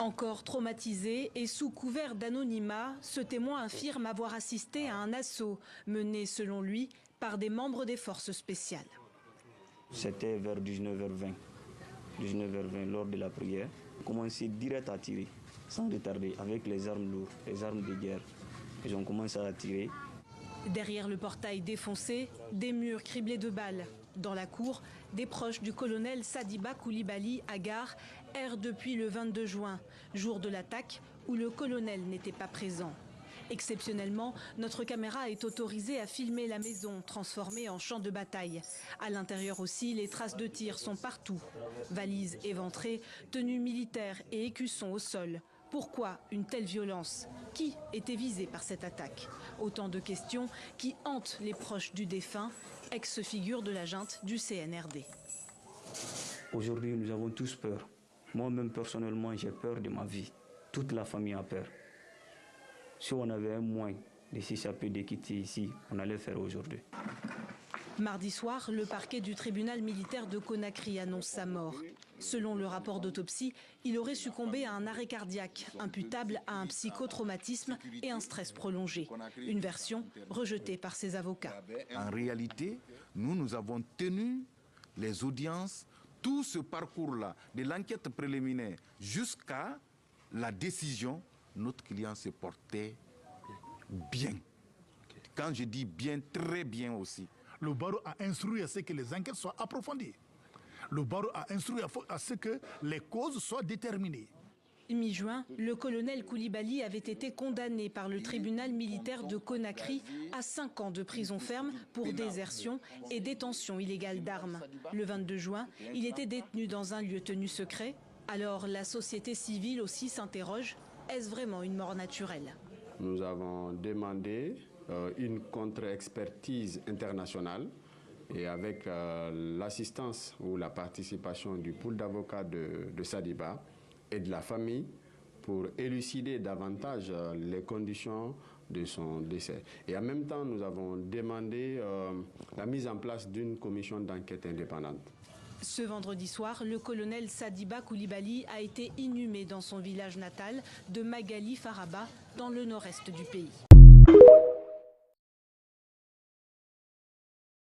Encore traumatisé et sous couvert d'anonymat, ce témoin affirme avoir assisté à un assaut mené, selon lui, par des membres des forces spéciales. C'était vers 19h20. 19h20, lors de la prière, on commençait direct à tirer, sans retarder, avec les armes lourdes, les armes de guerre. Ils ont commencé à tirer. Derrière le portail défoncé, des murs criblés de balles. Dans la cour, des proches du colonel Sadiba Koulibaly Agar errent depuis le 22 juin, jour de l'attaque où le colonel n'était pas présent. Exceptionnellement, notre caméra est autorisée à filmer la maison transformée en champ de bataille. À l'intérieur aussi, les traces de tirs sont partout. Valises éventrées, tenues militaires et écussons au sol. Pourquoi une telle violence? Qui était visé par cette attaque? Autant de questions qui hantent les proches du défunt, ex-figure de la junte du CNRD. Aujourd'hui, nous avons tous peur. Moi-même, personnellement, j'ai peur de ma vie. Toute la famille a peur. Si on avait un moyen de s'échapper, de quitter ici, on allait le faire aujourd'hui. Mardi soir, le parquet du tribunal militaire de Conakry annonce sa mort. Selon le rapport d'autopsie, il aurait succombé à un arrêt cardiaque, imputable à un psychotraumatisme et un stress prolongé. Une version rejetée par ses avocats. En réalité, nous avons tenu les audiences, tout ce parcours-là, de l'enquête préliminaire jusqu'à la décision. Notre client se portait bien. Quand je dis bien, très bien aussi. Le barreau a instruit à ce que les enquêtes soient approfondies. Le barreau a instruit à ce que les causes soient déterminées. Mi-juin, le colonel Koulibaly avait été condamné par le tribunal militaire de Conakry à 5 ans de prison ferme pour désertion et détention illégale d'armes. Le 22 juin, il était détenu dans un lieu tenu secret. Alors la société civile aussi s'interroge, est-ce vraiment une mort naturelle? Nous avons demandé une contre-expertise internationale et avec l'assistance ou la participation du pool d'avocats de Sadiba et de la famille pour élucider davantage les conditions de son décès. Et en même temps, nous avons demandé la mise en place d'une commission d'enquête indépendante. Ce vendredi soir, le colonel Sadiba Koulibaly a été inhumé dans son village natal de Magali Faraba, dans le nord-est du pays.